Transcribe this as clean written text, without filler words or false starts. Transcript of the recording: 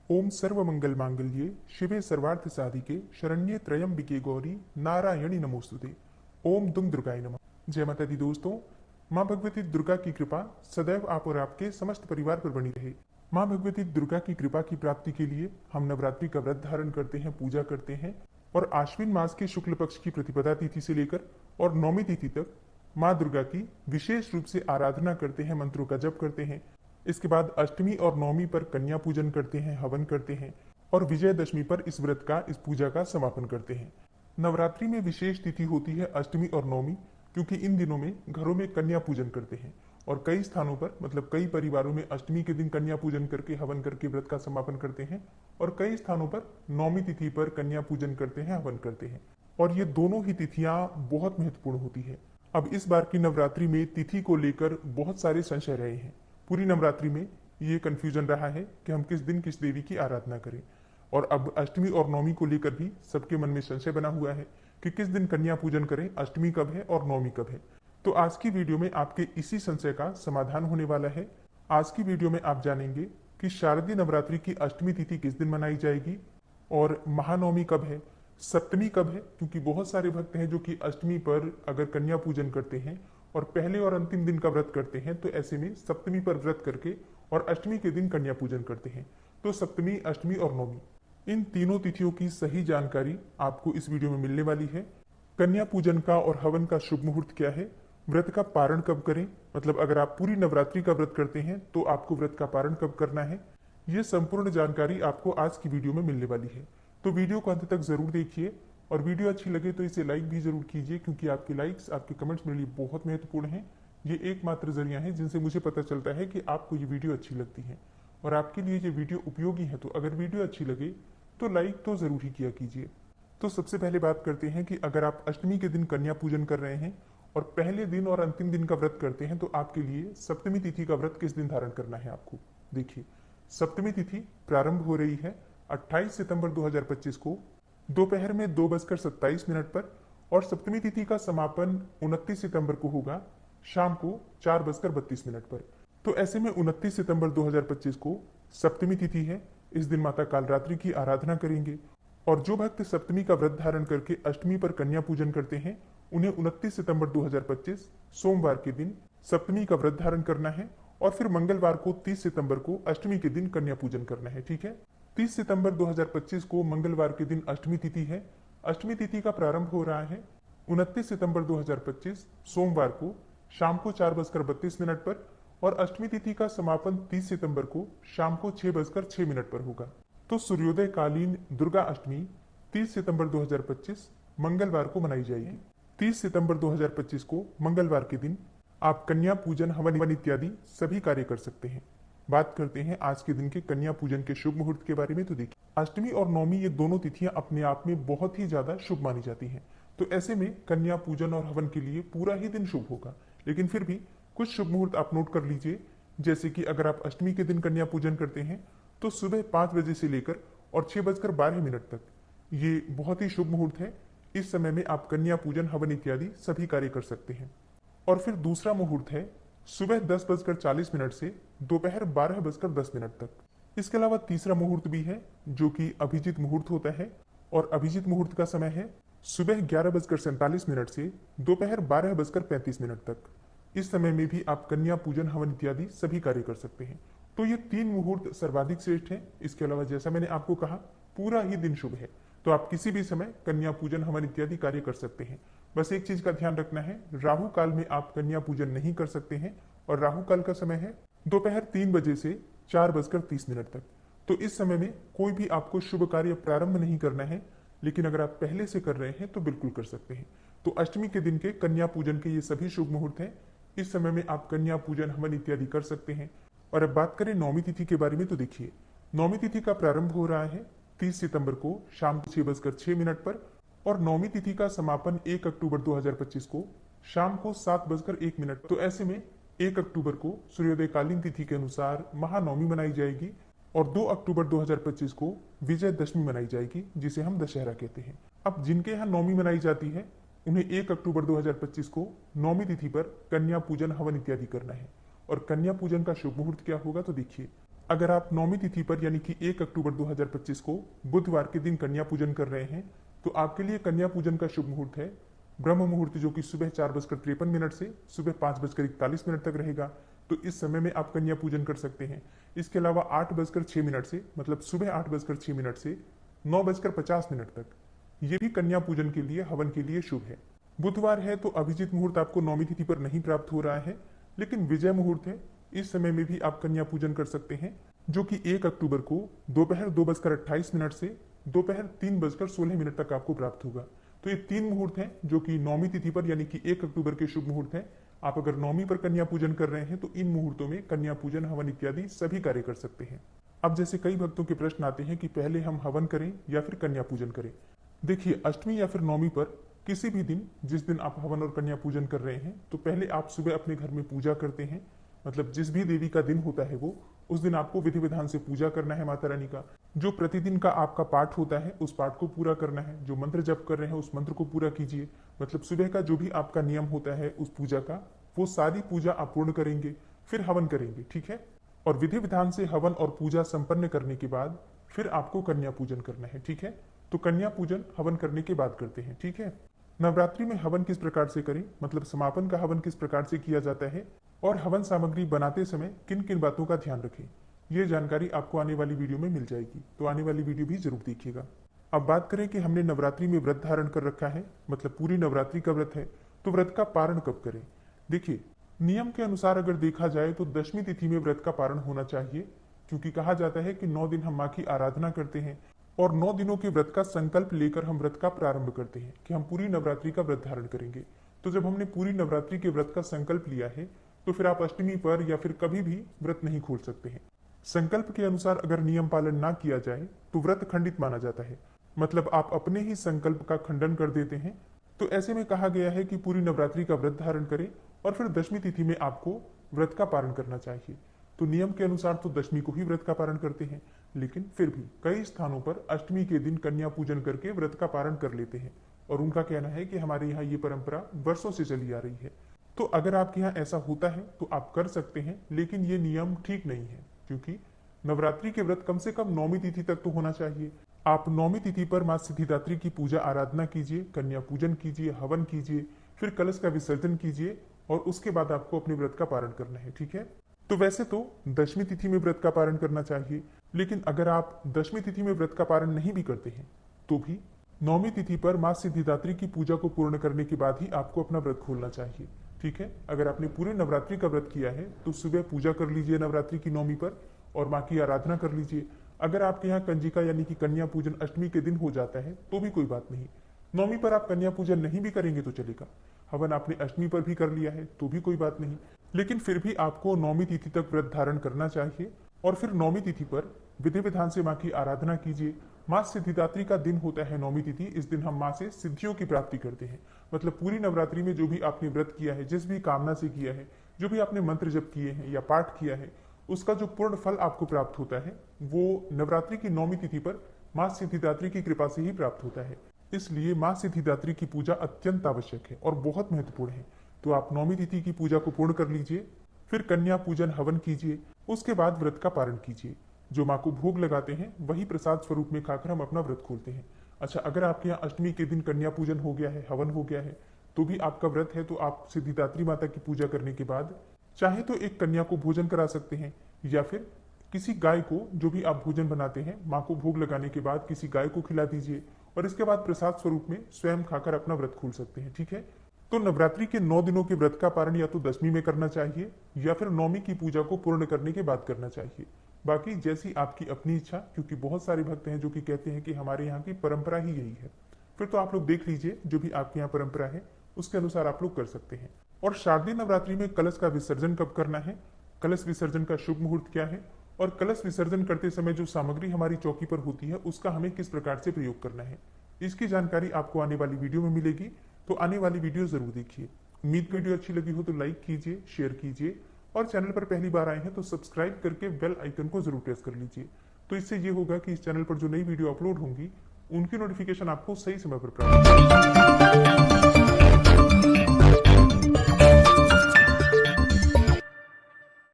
ओम सर्वमंगल मांगल्ये शिवे सर्वार्थ साधिके शरण्ये त्र्यंबिके गौरी नारायणी नमोस्तुते। ओम दुम दुर्गाय नमः। जय माता दी दोस्तों, माँ भगवती दुर्गा की कृपा सदैव आप और आपके समस्त परिवार पर बनी रहे। माँ भगवती दुर्गा की कृपा की प्राप्ति के लिए हम नवरात्रि का व्रत धारण करते हैं, पूजा करते हैं और आश्विन मास के शुक्ल पक्ष की प्रतिपदा तिथि से लेकर और नौमी तिथि तक माँ दुर्गा की विशेष रूप से आराधना करते हैं, मंत्रों का जप करते हैं। इसके बाद अष्टमी और नवमी पर कन्या पूजन करते हैं, हवन करते हैं और विजयदशमी पर इस व्रत का, इस पूजा का समापन करते हैं। नवरात्रि में विशेष तिथि होती है अष्टमी और नवमी, क्योंकि इन दिनों में घरों में कन्या पूजन करते हैं और कई स्थानों पर, मतलब कई परिवारों में अष्टमी के दिन कन्या पूजन करके, हवन करके व्रत का समापन करते हैं और कई स्थानों पर नौमी तिथि पर कन्या पूजन करते हैं, हवन करते हैं। और ये दोनों ही तिथियां बहुत महत्वपूर्ण होती है। अब इस बार की नवरात्रि में तिथि को लेकर बहुत सारे संशय रहे हैं। पूरी नवरात्रि में ये कंफ्यूजन रहा है कि हम किस दिन किस देवी की आराधना करें, और अब अष्टमी और नवमी को लेकर भी सबके मन में संशय बना हुआ है कि किस दिन कन्या पूजन करें, अष्टमी कब है और नवमी कब है। तो आज की वीडियो में आपके इसी संशय का समाधान होने वाला है। आज की वीडियो में आप जानेंगे कि शारदीय नवरात्रि की अष्टमी तिथि किस दिन मनाई जाएगी और महानवमी कब है, सप्तमी कब है, क्योंकि बहुत सारे भक्त हैं जो कि अष्टमी पर अगर कन्या पूजन करते हैं और पहले और अंतिम दिन का व्रत करते हैं, तो ऐसे में सप्तमी पर व्रत करके और अष्टमी के दिन कन्या पूजन करते हैं। तो सप्तमी, अष्टमी और नवमी, इन तीनों तिथियों की सही जानकारी आपको इस वीडियो में मिलने वाली है। कन्या पूजन का और हवन का शुभ मुहूर्त क्या है, व्रत का पारण कब करें, मतलब अगर आप पूरी नवरात्रि का व्रत करते हैं तो आपको व्रत का पारण कब करना है, ये संपूर्ण जानकारी आपको आज की वीडियो में मिलने वाली है। तो वीडियो को अंत तक जरूर देखिए और वीडियो अच्छी लगे तो इसे लाइक भी जरूर कीजिए, क्योंकि आपके लाइक्स, आपके कमेंट्स मेरे लिए बहुत महत्वपूर्ण हैं। ये एकमात्र जरिया है जिनसे मुझे पता चलता है कि आपको ये वीडियो अच्छी लगती है और आपके लिए ये वीडियो उपयोगी है। तो अगर वीडियो अच्छी लगे तो लाइक तो जरूर ही किया कीजिए। तो सबसे पहले बात करते हैं कि अगर आप अष्टमी के दिन कन्या पूजन कर रहे हैं और पहले दिन और अंतिम दिन का व्रत करते हैं, तो आपके लिए सप्तमी तिथि का व्रत किस दिन धारण करना है आपको। देखिए, सप्तमी तिथि प्रारंभ हो रही है 28 सितंबर 2025 को दोपहर में 2:27 पर और सप्तमी तिथि का समापन 29 सितंबर को होगा शाम को 4:32 पर। तो ऐसे में 29 सितंबर 2025 को सप्तमी तिथि है। इस दिन माता कालरात्रि की आराधना करेंगे और जो भक्त सप्तमी का व्रत धारण करके अष्टमी पर कन्या पूजन करते हैं, उन्हें 29 सितंबर 2025 सोमवार के दिन सप्तमी का व्रत धारण करना है और फिर मंगलवार को 30 सितंबर को अष्टमी के दिन कन्या पूजन करना है। ठीक है, 30 सितंबर 2025 को मंगलवार के दिन अष्टमी तिथि है। अष्टमी तिथि का प्रारंभ हो रहा है 29 सितंबर 2025 सोमवार को शाम को 4:32 पर और अष्टमी तिथि का समापन 30 सितंबर को शाम को 6:06 पर होगा। तो सूर्योदय कालीन दुर्गा अष्टमी 30 सितंबर 2025 मंगलवार को मनाई जाएगी। 30 सितंबर 2025 को मंगलवार के दिन आप कन्या पूजन, हवन इत्यादि सभी कार्य कर सकते हैं। बात करते हैं आज के दिन के कन्या पूजन के शुभ मुहूर्त के बारे में। तो देखिए, अष्टमी और नवमी ये दोनों तिथियां अपने आप में बहुत ही ज्यादा शुभ मानी जाती हैं। तो ऐसे में कन्या पूजन और हवन के लिए पूरा ही दिन शुभ होगा, लेकिन फिर भी कुछ शुभ मुहूर्त आप नोट कर लीजिए। जैसे कि अगर आप अष्टमी के दिन कन्या पूजन करते हैं तो सुबह 5 बजे से लेकर और 6:12 तक ये बहुत ही शुभ मुहूर्त है। इस समय में आप कन्या पूजन, हवन इत्यादि सभी कार्य कर सकते हैं। और फिर दूसरा मुहूर्त है सुबह 10:40 से दोपहर 12:10 तक। इसके अलावा तीसरा मुहूर्त भी है जो कि अभिजीत मुहूर्त होता है और अभिजीत मुहूर्त का समय है सुबह 11:47 से दोपहर 12:35 तक। इस समय में भी आप कन्या पूजन, हवन इत्यादि सभी कार्य कर सकते हैं। तो ये 3 मुहूर्त सर्वाधिक श्रेष्ठ है। इसके अलावा जैसा मैंने आपको कहा, पूरा ही दिन शुभ है, तो आप किसी भी समय कन्या पूजन, हवन इत्यादि कार्य कर सकते हैं। बस एक चीज का ध्यान रखना है, राहु काल में आप कन्या पूजन नहीं कर सकते हैं और राहु काल का समय है दोपहर 3 बजे से 4:30 तक। तो इस समय में कोई भी आपको शुभ कार्य प्रारंभ नहीं करना है, लेकिन अगर आप पहले से कर रहे हैं तो बिल्कुल कर सकते हैं। तो अष्टमी के दिन के कन्या पूजन के ये सभी शुभ मुहूर्त हैं। इस समय में आप कन्या पूजन, हवन इत्यादि कर सकते हैं। और अब बात करें नौमी तिथि के बारे में। तो देखिए, नौमी तिथि का प्रारंभ हो रहा है 30 सितंबर को शाम को 6:06 पर और नौमी तिथि का समापन 1 अक्टूबर 2025 को शाम को 7:01। तो ऐसे में 1 अक्टूबर को सूर्योदय कालीन तिथि के अनुसार महानवमी मनाई जाएगी और 2 अक्टूबर 2025 को विजयदशमी मनाई जाएगी, जिसे हम दशहरा कहते हैं। अब जिनके यहाँ नौमी मनाई जाती है उन्हें 1 अक्टूबर 2025 को नौमी तिथि पर कन्या पूजन, हवन इत्यादि करना है। और कन्या पूजन का शुभ मुहूर्त क्या होगा, तो देखिए अगर आप नौवीं तिथि पर यानी कि 1 अक्टूबर 2025 को बुधवार के दिन कन्या पूजन कर रहे हैं तो आपके लिए कन्या पूजन का शुभ मुहूर्त है ब्रह्म मुहूर्त, जो कि सुबह 4:53 से सुबह 5:41 तक रहेगा। तो इस समय में आप कन्या पूजन कर सकते हैं। इसके अलावा 8:06 से मतलब सुबह 8:06 से 9:50 तक ये भी कन्या पूजन के लिए हवन के लिए शुभ है। बुधवार है तो अभिजीत मुहूर्त आपको नौवीं तिथि पर नहीं प्राप्त हो रहा है, लेकिन विजय मुहूर्त है। इस समय में भी आप कन्या पूजन कर सकते हैं, जो कि 1 अक्टूबर को दोपहर 2:28 से दोपहर 3:16 तक आपको प्राप्त होगा। तो ये 3 मुहूर्त हैं जो कि नौवीं तिथि पर यानी कि 1 अक्टूबर के शुभ मुहूर्त हैं। आप अगर नौवीं पर कन्या पूजन कर रहे हैं तो इन मुहूर्तों में कन्या पूजन, हवन इत्यादि सभी कार्य कर सकते हैं। अब जैसे कई भक्तों के प्रश्न आते हैं कि पहले हम हवन करें या फिर कन्या पूजन करें। देखिए, अष्टमी या फिर नौवीं पर किसी भी दिन, जिस दिन आप हवन और कन्या पूजन कर रहे हैं, तो पहले आप सुबह अपने घर में पूजा करते हैं। मतलब जिस भी देवी का दिन होता है वो उस दिन आपको विधि विधान से पूजा करना है माता रानी का। जो प्रतिदिन का आपका पाठ होता है उस पाठ को पूरा करना है। जो मंत्र जप कर रहे हैं उस मंत्र को पूरा कीजिए। मतलब सुबह का जो भी आपका नियम होता है उस पूजा का, वो सारी पूजा आप पूर्ण करेंगे, फिर हवन करेंगे, ठीक है। और विधि विधान से हवन और पूजा संपन्न करने के बाद फिर आपको कन्या पूजन करना है, ठीक है। तो कन्या पूजन हवन करने के बाद करते हैं, ठीक है। नवरात्रि में हवन किस प्रकार से करें, मतलब समापन का हवन किस प्रकार से किया जाता है, और हवन सामग्री बनाते समय किन किन बातों का ध्यान रखें, ये जानकारी आपको आने वाली वीडियो में मिल जाएगी। तो आने वाली वीडियो भी जरूर देखिएगा। अब बात करें कि हमने नवरात्रि में व्रत धारण कर रखा है, मतलब पूरी नवरात्रि का व्रत है, तो व्रत का पारण कब करें। देखिए, नियम के अनुसार अगर देखा जाए तो दशमी तिथि में व्रत का पारण होना चाहिए, क्योंकि कहा जाता है कि 9 दिन हम माँ की आराधना करते हैं और 9 दिनों के व्रत का संकल्प लेकर हम व्रत का प्रारंभ करते हैं कि हम पूरी नवरात्रि का व्रत धारण करेंगे। तो जब हमने पूरी नवरात्रि के व्रत का संकल्प लिया है तो फिर आप अष्टमी पर या फिर कभी भी व्रत नहीं खोल सकते हैं। संकल्प के अनुसार अगर नियम पालन ना किया जाए तो व्रत खंडित माना जाता है, मतलब आप अपने ही संकल्प का खंडन कर देते हैं। तो ऐसे में कहा गया है कि पूरी नवरात्रि का व्रत धारण करें और फिर दशमी तिथि में आपको व्रत का पारण करना चाहिए। तो नियम के अनुसार तो दशमी को ही व्रत का पारण करते हैं, लेकिन फिर भी कई स्थानों पर अष्टमी के दिन कन्या पूजन करके व्रत का पारण कर लेते हैं और उनका कहना है कि हमारे यहाँ ये परंपरा वर्षों से चली आ रही है। तो अगर आपके यहाँ ऐसा होता है तो आप कर सकते हैं, लेकिन ये नियम ठीक नहीं है, क्योंकि नवरात्रि के व्रत कम से कम नौवीं तिथि तक तो होना चाहिए। आप नौवीं तिथि पर माँ सिद्धिदात्री की पूजा आराधना कीजिए, कन्या पूजन कीजिए, हवन कीजिए, फिर कलश का विसर्जन कीजिए और उसके बाद आपको अपने व्रत का पारण करना है, ठीक है। तो वैसे तो दशमी तिथि में व्रत का पारण करना चाहिए, लेकिन अगर आप दशमी तिथि में व्रत का पारण नहीं भी करते हैं तो भी नौवीं तिथि पर माँ सिद्धिदात्री की पूजा को पूर्ण करने के बाद ही आपको अपना व्रत खोलना चाहिए, ठीक है। अगर आपने पूरे नवरात्रि का व्रत किया है तो सुबह पूजा कर लीजिए नवरात्रि की नौवीं पर और माँ की आराधना कर लीजिए। अगर आपके यहाँ कंजिका यानी कि कन्या पूजन अष्टमी के दिन हो जाता है तो भी कोई बात नहीं। नौवीं पर आप कन्या पूजन नहीं भी करेंगे तो चलेगा। हवन आपने अष्टमी पर भी कर लिया है तो भी कोई बात नहीं, लेकिन फिर भी आपको नौवीं तिथि तक व्रत धारण करना चाहिए और फिर नौवीं तिथि पर विधि विधान से माँ की आराधना कीजिए। माँ सिद्धिदात्री का दिन होता है नौवीं तिथि। इस दिन हम माँ से सिद्धियों की प्राप्ति करते हैं। मतलब पूरी नवरात्रि में जो भी आपने व्रत किया है, जिस भी कामना से किया है, जो भी आपने मंत्र जप किए हैं या पाठ किया है, उसका जो पूर्ण फल आपको प्राप्त होता है वो नवरात्रि की नौवीं तिथि पर माँ सिद्धिदात्री की कृपा से ही प्राप्त होता है। इसलिए माँ सिद्धिदात्री की पूजा अत्यंत आवश्यक है और बहुत महत्वपूर्ण है। तो आप नौवीं तिथि की पूजा को पूर्ण कर लीजिए, फिर कन्या पूजन हवन कीजिए, उसके बाद व्रत का पारण कीजिए। जो माँ को भोग लगाते हैं वही प्रसाद स्वरूप में खाकर हम अपना व्रत खोलते हैं। अच्छा, अगर आपके यहाँ अष्टमी के दिन कन्या पूजन हो गया है, हवन हो गया है, तो भी आपका व्रत है, तो आप सिद्धिदात्री माता की पूजा करने के बाद चाहे तो एक कन्या को भोजन करा सकते हैं या फिर किसी गाय को, जो भी आप भोजन बनाते हैं माँ को भोग लगाने के बाद किसी गाय को खिला दीजिए और इसके बाद प्रसाद स्वरूप में स्वयं खाकर अपना व्रत खोल सकते हैं, ठीक है। तो नवरात्रि के 9 दिनों के व्रत का पारण या तो दशमी में करना चाहिए या फिर नौवीं की पूजा को पूर्ण करने के बाद करना चाहिए। बाकी जैसी आपकी अपनी इच्छा, क्योंकि बहुत सारे भक्त हैं जो कि कहते हैं कि हमारे यहाँ की परंपरा ही यही है। फिर तो आप लोग देख लीजिए, जो भी आपके यहाँ परंपरा है उसके अनुसार आप लोग कर सकते हैं। और शारदीय नवरात्रि में कलश का विसर्जन कब करना है, कलश विसर्जन का शुभ मुहूर्त क्या है, और कलश विसर्जन करते समय जो सामग्री हमारी चौकी पर होती है उसका हमें किस प्रकार से प्रयोग करना है, इसकी जानकारी आपको आने वाली वीडियो में मिलेगी। तो आने वाली वीडियो जरूर देखिए। उम्मीद वीडियो अच्छी लगी हो तो लाइक कीजिए, शेयर कीजिए और चैनल पर पहली बार आए हैं तो सब्सक्राइब करके बेल आइकन को जरूर प्रेस कर लीजिए। तो इससे ये होगा कि इस चैनल पर जो नई वीडियो अपलोड होंगी उनकी नोटिफिकेशन आपको सही समय पर प्राप्त होगी।